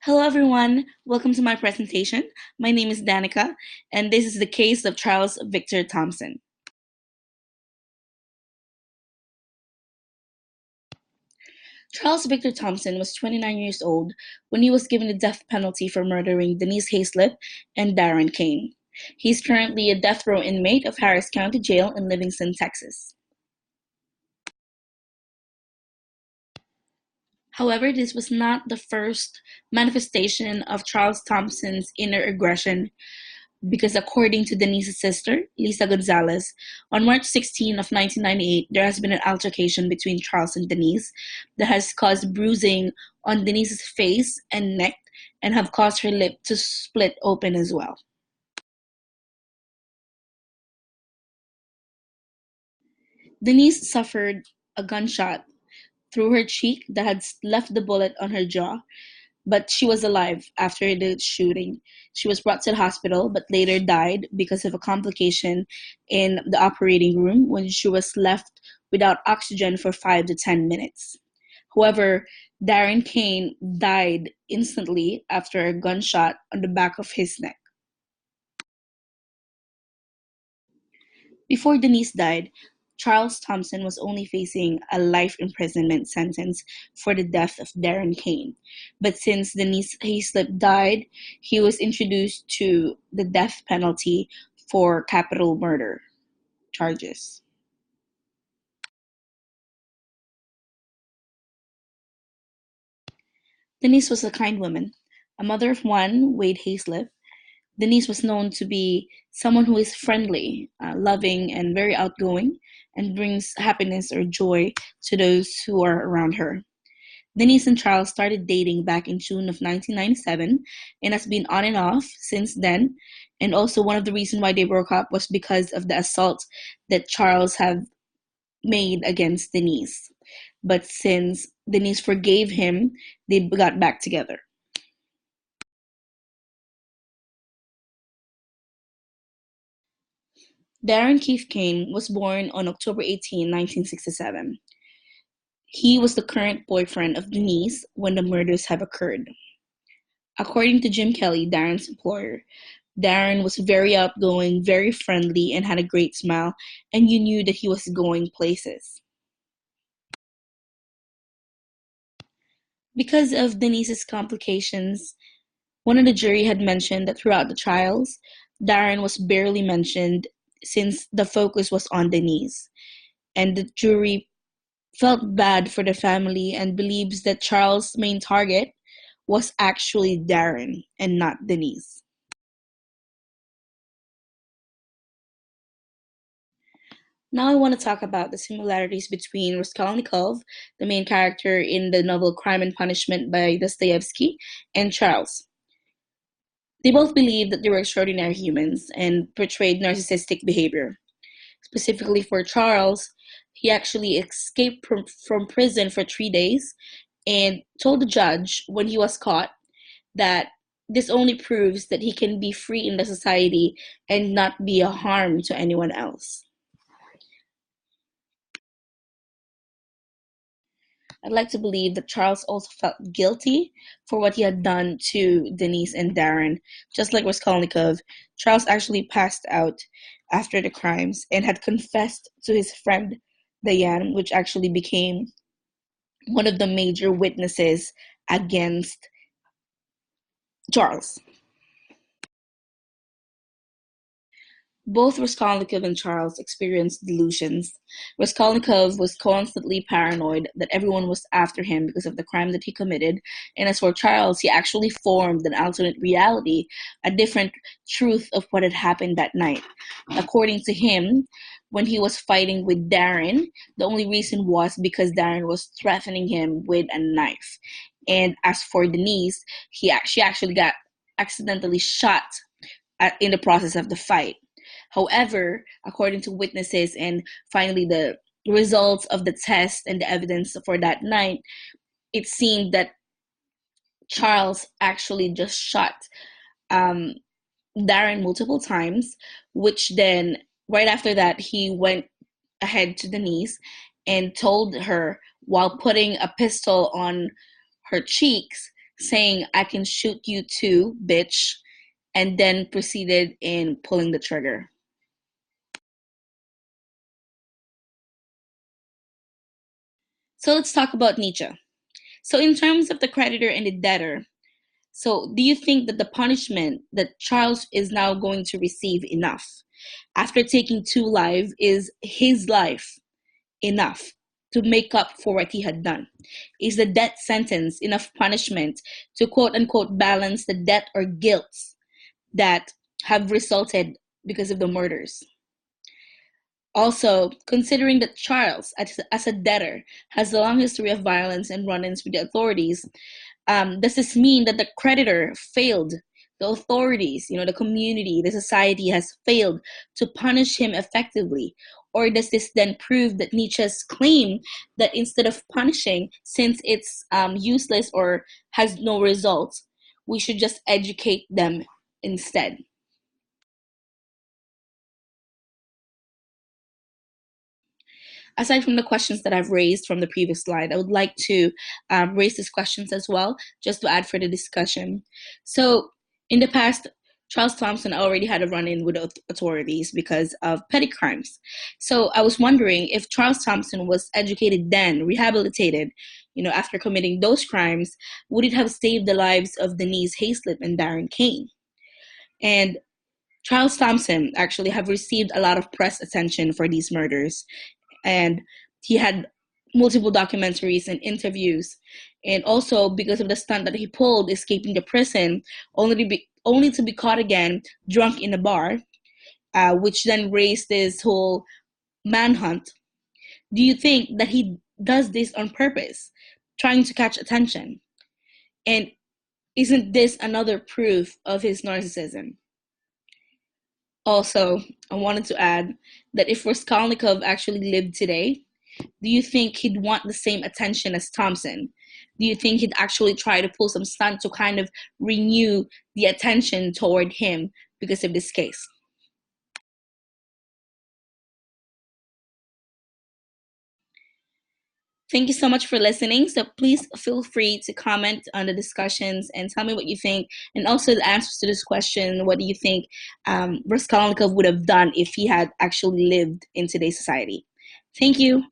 Hello, everyone. Welcome to my presentation. My name is Danica, and this is the case of Charles Victor Thompson. Charles Victor Thompson was 29 years old when he was given the death penalty for murdering Denise Hayslip and Darren Kane. He's currently a death row inmate of Harris County Jail in Livingston, Texas. However, this was not the first manifestation of Charles Thompson's inner aggression because according to Denise's sister, Lisa Gonzalez, on March 16 of 1998, there has been an altercation between Charles and Denise that has caused bruising on Denise's face and neck and have caused her lip to split open as well. Denise suffered a gunshot through her cheek that had left the bullet on her jaw, but she was alive after the shooting. She was brought to the hospital, but later died because of a complication in the operating room when she was left without oxygen for 5 to 10 minutes. However, Darren Kane died instantly after a gunshot on the back of his neck. Before Denise died, Charles Thompson was only facing a life imprisonment sentence for the death of Darren Kane. But since Denise Hayslip died, he was introduced to the death penalty for capital murder charges. Denise was a kind woman, a mother of one, Wade Hayslip. Denise was known to be someone who is friendly, loving, and very outgoing, and brings happiness or joy to those who are around her. Denise and Charles started dating back in June of 1997 and has been on and off since then. And also, one of the reasons why they broke up was because of the assault that Charles had made against Denise. But since Denise forgave him, they got back together. Darren Keith Kane was born on October 18, 1967. He was the current boyfriend of Denise when the murders have occurred. According to Jim Kelly, Darren's employer, Darren was very outgoing, very friendly, and had a great smile, and you knew that he was going places. Because of Denise's complications, one of the jury had mentioned that throughout the trials, Darren was barely mentioned since the focus was on Denise. And the jury felt bad for the family and believes that Charles' main target was actually Darren and not Denise. Now I want to talk about the similarities between Raskolnikov, the main character in the novel Crime and Punishment by Dostoevsky, and Charles. They both believed that they were extraordinary humans and portrayed narcissistic behavior. Specifically for Charles, he actually escaped from prison for 3 days and told the judge when he was caught that this only proves that he can be free in the society and not be a harm to anyone else. I'd like to believe that Charles also felt guilty for what he had done to Denise and Darren. Just like Raskolnikov, Charles actually passed out after the crimes and had confessed to his friend Diane, which actually became one of the major witnesses against Charles. Both Raskolnikov and Charles experienced delusions. Raskolnikov was constantly paranoid that everyone was after him because of the crime that he committed, and as for Charles, he actually formed an alternate reality, a different truth of what had happened that night. According to him, when he was fighting with Darren, the only reason was because Darren was threatening him with a knife. And as for Denise, she actually got accidentally shot in the process of the fight. However, according to witnesses and finally the results of the test and the evidence for that night, it seemed that Charles actually just shot um, Darren multiple times, which then, right after that, he went ahead to Denise and told her while putting a pistol on her cheeks saying, "I can shoot you too, bitch," and then proceeded in pulling the trigger. So let's talk about Nietzsche. So, in terms of the creditor and the debtor, so do you think that the punishment that Charles is now going to receive enough? After taking two lives, is his life enough to make up for what he had done? Is the death sentence enough punishment to quote unquote balance the debt or guilt that have resulted because of the murders? Also, considering that Charles, as a debtor, has a long history of violence and run ins with the authorities, does this mean that the creditor failed the authorities, the community, the society has failed to punish him effectively? Or does this then prove that Nietzsche's claim that instead of punishing, since it's useless or has no results, we should just educate them instead? Aside from the questions that I've raised from the previous slide, I would like to raise these questions as well, just to add for the discussion. So, in the past, Charles Thompson already had a run in with authorities because of petty crimes. So, I was wondering if Charles Thompson was educated then, rehabilitated, after committing those crimes, would it have saved the lives of Denise Hayslip and Darren Kane? And Charles Thompson actually have received a lot of press attention for these murders, and he had multiple documentaries and interviews, and also because of the stunt that he pulled escaping the prison, only to be caught again drunk in a bar, which then raised this whole manhunt. Do you think that he does this on purpose, trying to catch attention? And isn't this another proof of his narcissism? Also, I wanted to add that if Raskolnikov actually lived today, do you think he'd want the same attention as Thompson? Do you think he'd actually try to pull some stunt to kind of renew the attention toward him because of this case? Thank you so much for listening. So please feel free to comment on the discussions and tell me what you think, and also the answers to this question. What do you think Raskolnikov would have done if he had actually lived in today's society? Thank you.